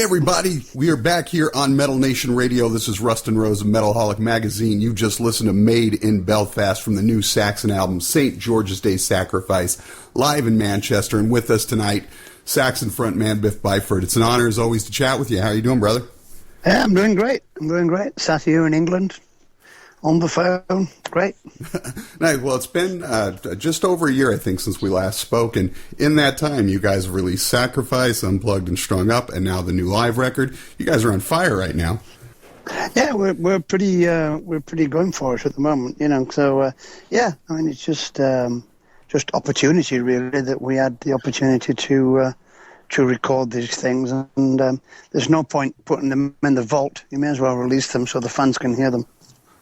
everybody, we are back here on Metal Nation Radio. This is Rustin Rose of Metalholic Magazine. You just listened to Made in Belfast from the new Saxon album, St. George's Day Sacrifice, live in Manchester. And with us tonight, Saxon frontman Biff Byford. It's an honor, as always, to chat with you. How are you doing, brother? Yeah, I'm doing great. Sat here in England, on the phone. Great. Nice. Well, it's been just over a year, I think, since we last spoke, and in that time, you guys have released Sacrifice, Unplugged and Strung Up, and now the new live record. You guys are on fire right now. Yeah, we're pretty going for it at the moment, you know. So yeah, I mean, it's just opportunity really that we had the opportunity to record these things, and there's no point putting them in the vault. You may as well release them so the fans can hear them.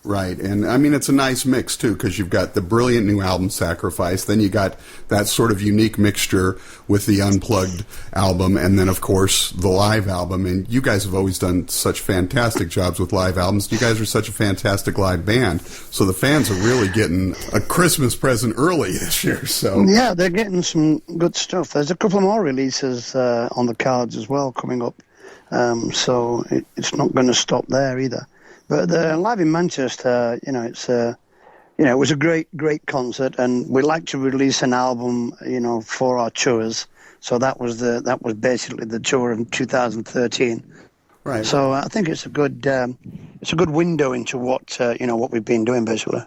Right, and I mean, it's a nice mix, too, because you've got the brilliant new album, Sacrifice, then you got that sort of unique mixture with the Unplugged album, and then, of course, the live album, and you guys have always done such fantastic jobs with live albums. You guys are such a fantastic live band, so the fans are really getting a Christmas present early this year, so... Yeah, they're getting some good stuff. There's a couple more releases on the cards as well coming up, so it's not going to stop there either. But live in Manchester, you know, it was a great concert, and we like to release an album, you know, for our tours. So that was basically the tour in 2013. Right. So I think it's a good window into what we've been doing basically.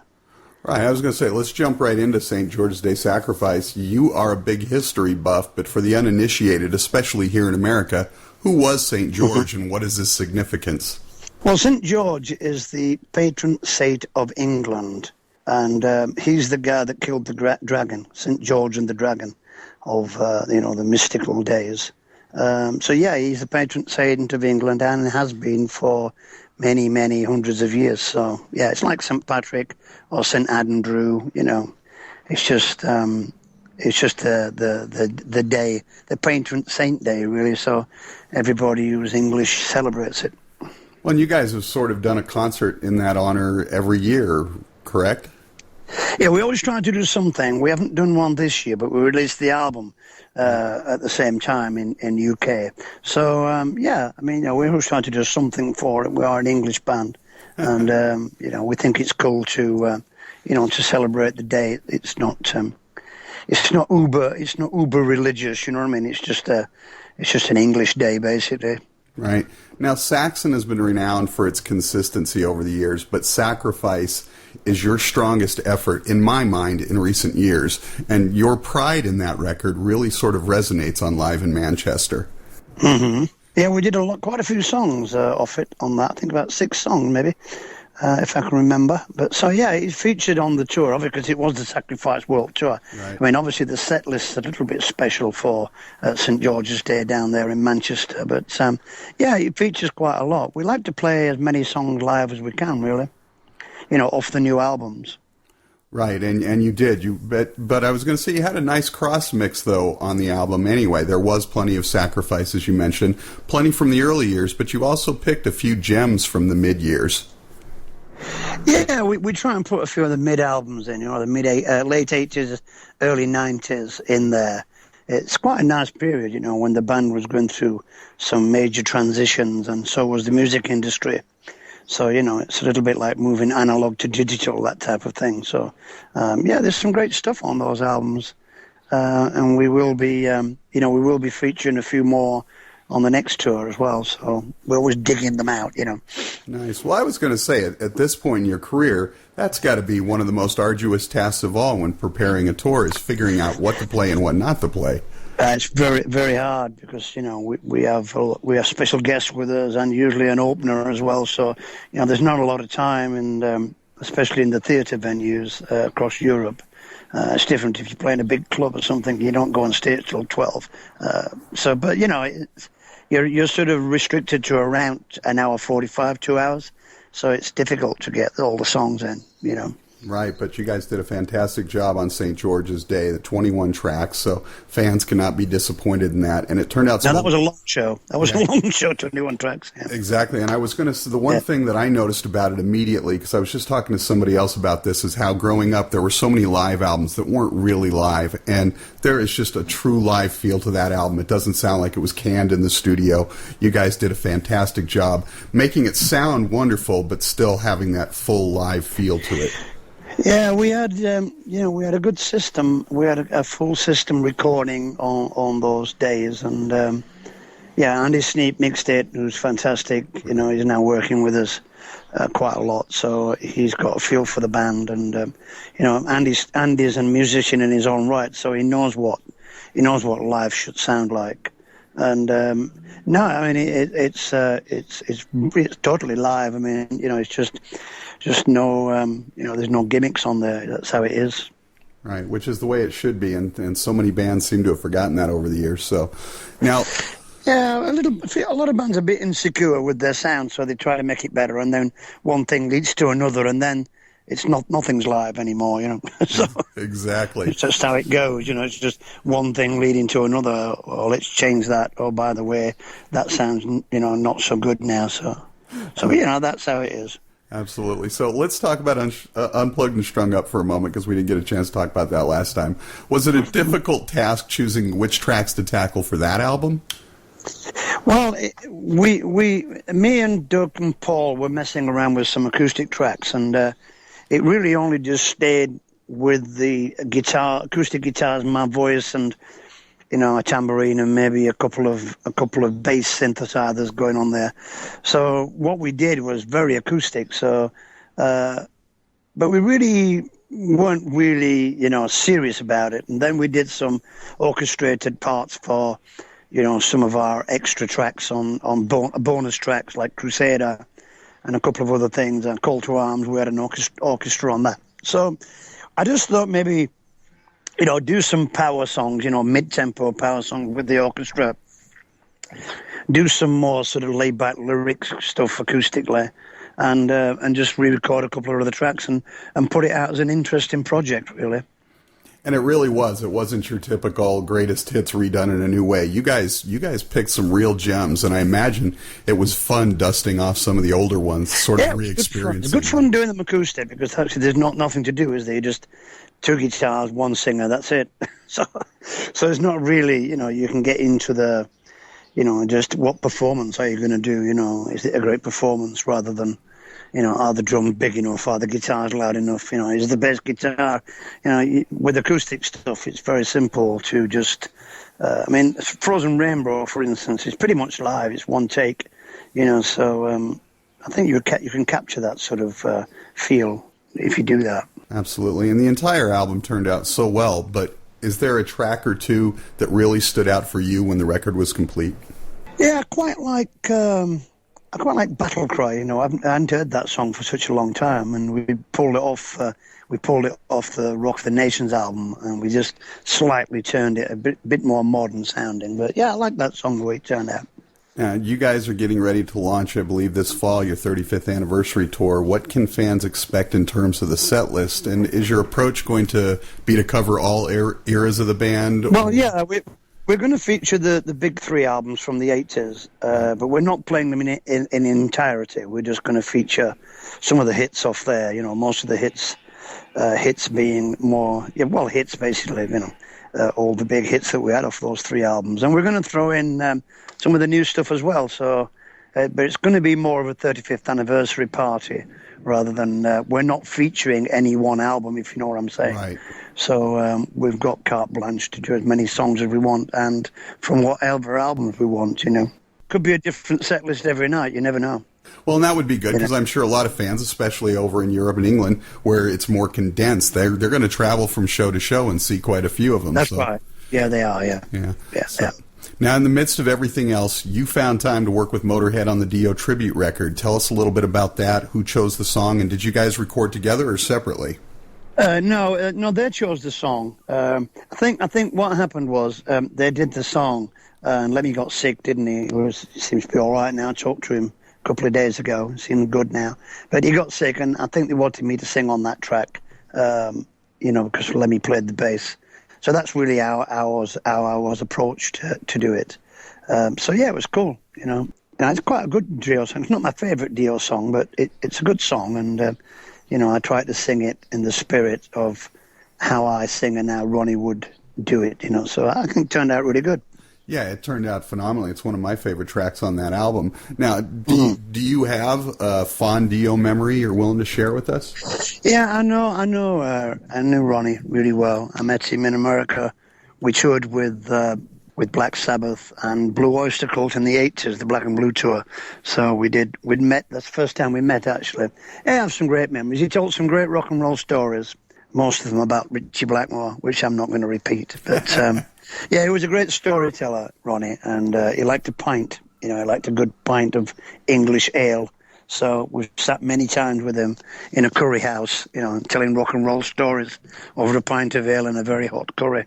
Right. I was going to say, let's jump right into St. George's Day Sacrifice. You are a big history buff, but for the uninitiated, especially here in America, who was St. George and what is his significance? Well, St. George is the patron saint of England, and he's the guy that killed the dragon, St. George and the Dragon, of the mystical days. So yeah, he's the patron saint of England and has been for many, many hundreds of years. So yeah, it's like St. Patrick or St. Andrew. You know, it's just the day, the patron saint day, really. So everybody who's English celebrates it. Well, and you guys have sort of done a concert in that honor every year, correct? Yeah, we always try to do something. We haven't done one this year, but we released the album at the same time in UK. So, yeah, I mean, we always try to do something for it. We are an English band, and, we think it's cool to celebrate the day. It's not uber religious, you know what I mean? It's just an English day, basically. Right. Now, Saxon has been renowned for its consistency over the years, but Sacrifice is your strongest effort, in my mind, in recent years. And your pride in that record really sort of resonates on Live in Manchester. Mm-hmm. Yeah, we did quite a few songs off it on that. I think about 6 songs, maybe, if I can remember. But so, yeah, it featured on the tour, obviously, because it was the Sacrifice World Tour. Right. I mean, obviously, the set list's a little bit special for St. George's Day down there in Manchester. But, yeah, it features quite a lot. We like to play as many songs live as we can, really, off the new albums. Right, and you did. But I was going to say you had a nice cross mix, though, on the album anyway. There was plenty of Sacrifice, as you mentioned, plenty from the early years, but you also picked a few gems from the mid-years. Yeah, we try and put a few of the mid-albums in, the late 80s, early 90s in there. It's quite a nice period, when the band was going through some major transitions, and so was the music industry. So, it's a little bit like moving analog to digital, that type of thing. So, yeah, there's some great stuff on those albums. And we will be featuring a few more on the next tour as well. So we're always digging them out, Nice. Well, I was going to say, at this point in your career, that's got to be one of the most arduous tasks of all when preparing a tour, is figuring out what to play and what not to play. It's very, very hard because, we have special guests with us and usually an opener as well. So, there's not a lot of time, and especially in the theatre venues across Europe. It's different if you play in a big club or something. You don't go on stage till 12. But you're sort of restricted to around an hour 45, 2 hours. So it's difficult to get all the songs in. Right, but you guys did a fantastic job on St. George's Day, the 21 tracks, so fans cannot be disappointed in that. And it turned out... Now, that was a long show. That was a long show, 21 tracks. Yeah. Exactly, and I was going to say, the one thing that I noticed about it immediately, because I was just talking to somebody else about this, is how growing up there were so many live albums that weren't really live, and there is just a true live feel to that album. It doesn't sound like it was canned in the studio. You guys did a fantastic job making it sound wonderful, but still having that full live feel to it. Yeah, we had, we had a good system. We had a full system recording on those days, and Andy Sneap mixed it. It was fantastic. He's now working with us quite a lot, so he's got a feel for the band, and Andy's a musician in his own right, so he knows what live should sound like. And it's totally live. I mean, it's just no, there's no gimmicks on there. That's how it is. Right, which is the way it should be, and so many bands seem to have forgotten that over the years. So now, yeah, a lot of bands are a bit insecure with their sound, so they try to make it better, and then one thing leads to another, and then nothing's live anymore, So exactly, it's just how it goes, It's just one thing leading to another. Oh, let's change that. Oh, by the way, that sounds, not so good now. So that's how it is. Absolutely. So let's talk about Unplugged and Strung Up for a moment, because we didn't get a chance to talk about that last time. Was it a difficult task choosing which tracks to tackle for that album? Well, me and Doug and Paul were messing around with some acoustic tracks, and it really only just stayed with the acoustic guitars, my voice, and a tambourine, and maybe a couple of bass synthesizers going on there. So what we did was very acoustic. So, but we really weren't really serious about it. And then we did some orchestrated parts for some of our extra tracks on bonus tracks like Crusader and a couple of other things. And Call to Arms, we had an orchestra on that. So I just thought maybe, do some power songs, mid-tempo power songs with the orchestra. Do some more sort of laid-back lyrics stuff acoustically, and just re-record a couple of other tracks and put it out as an interesting project, really. And it really was. It wasn't your typical greatest hits redone in a new way. You guys picked some real gems, and I imagine it was fun dusting off some of the older ones, sort of re-experiencing. It's good fun doing them acoustic, because actually there's nothing to do, is there? You just two guitars, one singer, that's it. So it's not really, you can get into the, just what performance are you going to do? Is it a great performance, rather than, are the drums big enough? Are the guitars loud enough? Is the bass guitar? With acoustic stuff, it's very simple to just, Frozen Rainbow, for instance, is pretty much live. It's one take, so I think you can capture that sort of feel if you do that. Absolutely. And the entire album turned out so well, but is there a track or two that really stood out for you when the record was complete? Yeah, I quite like Battle Cry. I hadn't heard that song for such a long time, and we pulled it off the Rock the Nations album, and we just slightly turned it a bit more modern sounding. But yeah, I like that song the way it turned out. You guys are getting ready to launch, I believe, this fall, your 35th anniversary tour. What can fans expect in terms of the set list? And is your approach going to be to cover all eras of the band? Well, yeah, we're going to feature the big three albums from the 80s, but we're not playing them in entirety. We're just going to feature some of the hits off there. Most of the hits being more, hits basically. All the big hits that we had off those three albums, and we're going to throw in some of the new stuff as well. So, but it's going to be more of a 35th anniversary party rather than we're not featuring any one album, if you know what I'm saying. Right. So we've got carte blanche to do as many songs as we want, and from whatever albums we want. Could be a different set list every night. You never know. Well, and that would be good, because I'm sure a lot of fans, especially over in Europe and England, where it's more condensed, they're going to travel from show to show and see quite a few of them. That's right. Yeah, they are, yeah. Yeah. Now, in the midst of everything else, you found time to work with Motorhead on the Dio tribute record. Tell us a little bit about that. Who chose the song, and did you guys record together or separately? No, they chose the song. I think what happened was they did the song, and Lemmy got sick, didn't he? He seems to be all right now. I talked to him a couple of days ago. Seems good now. But he got sick, and I think they wanted me to sing on that track. because Lemmy played the bass. So that's really how I was approached to do it. So yeah, it was cool, And it's quite a good Dio song. It's not my favourite Dio song, but it's a good song, and I tried to sing it in the spirit of how I sing and how Ronnie would do it. So I think it turned out really good. Yeah, it turned out phenomenally. It's one of my favorite tracks on that album. Now, do you have a fond Dio memory you're willing to share with us? Yeah, I knew Ronnie really well. I met him in America. We toured with Black Sabbath and Blue Oyster Cult in the 80s, the Black and Blue tour. So we'd met. That's the first time we met, actually. Yeah, I have some great memories. He told some great rock and roll stories, most of them about Richie Blackmore, which I'm not going to repeat. But yeah, he was a great storyteller, Ronnie, and he liked a pint. He liked a good pint of English ale. So we've sat many times with him in a curry house, telling rock and roll stories over a pint of ale and a very hot curry.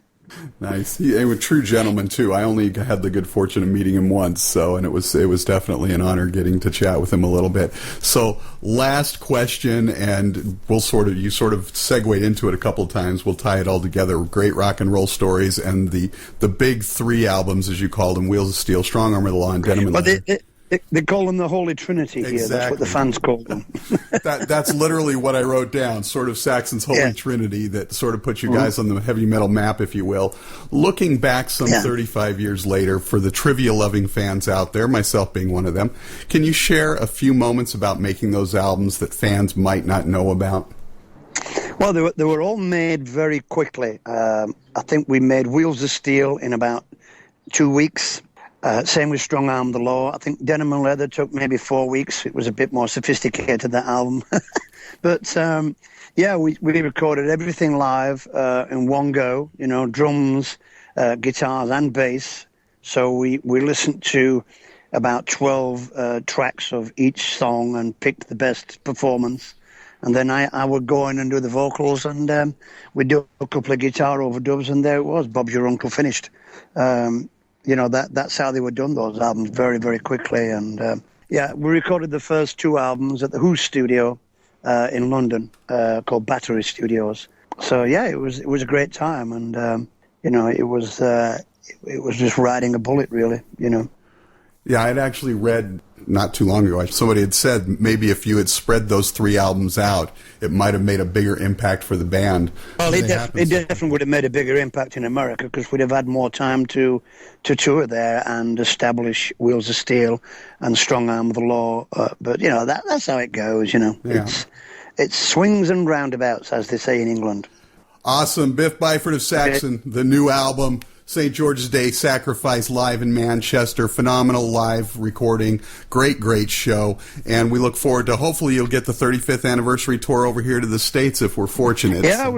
Nice. He was a true gentleman too. I only had the good fortune of meeting him once, and it was definitely an honor getting to chat with him a little bit. So, last question, and you sort of segued into it a couple of times. We'll tie it all together. Great rock and roll stories, and the big three albums, as you called them: Wheels of Steel, Strong Arm of the Law, and Denim and Leather. They call them the Holy Trinity here. Exactly. That's what the fans call them. That's literally what I wrote down, sort of Saxon's Holy Trinity that sort of puts you guys on the heavy metal map, if you will. Looking back some 35 years later, for the trivia-loving fans out there, myself being one of them, can you share a few moments about making those albums that fans might not know about? Well, they were all made very quickly. I think we made Wheels of Steel in about 2 weeks. Same with Strong Arm of the Law. I think Denim and Leather took maybe 4 weeks. It was a bit more sophisticated, that album. But, we recorded everything live in one go, drums, guitars, and bass. So we listened to about 12 tracks of each song and picked the best performance. And then I would go in and do the vocals, and we'd do a couple of guitar overdubs, and there it was, Bob's Your Uncle finished. That's how they were done, those albums, very, very quickly. And, we recorded the first two albums at the Who studio in London called Battery Studios. So, yeah, it was a great time. And, it was just riding a bullet, really, Yeah, I'd actually read not too long ago, somebody had said maybe if you had spread those three albums out, it might have made a bigger impact for the band. Well, it definitely would have made a bigger impact in America, because we'd have had more time to tour there and establish Wheels of Steel and Strong Arm of the Law. But, that's how it goes, Yeah. It's swings and roundabouts, as they say in England. Awesome. Biff Byford of Saxon, the new album, St. George's Day Sacrifice, live in Manchester. Phenomenal live recording. Great show. And we look forward to, hopefully you'll get the 35th anniversary tour over here to the States if we're fortunate. Yeah,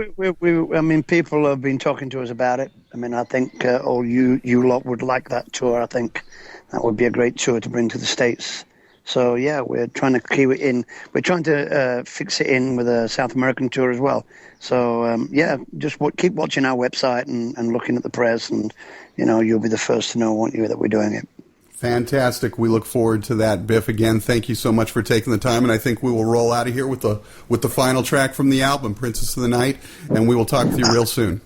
people have been talking to us about it. I think all you lot would like that tour. I think that would be a great tour to bring to the States. So, yeah, we're trying to keep it in. We're trying to fix it in with a South American tour as well. So, just keep watching our website and looking at the press, and, you'll be the first to know, won't you, that we're doing it. Fantastic. We look forward to that. Biff, again, thank you so much for taking the time, and I think we will roll out of here with the final track from the album, Princess of the Night, and we will talk with you real soon.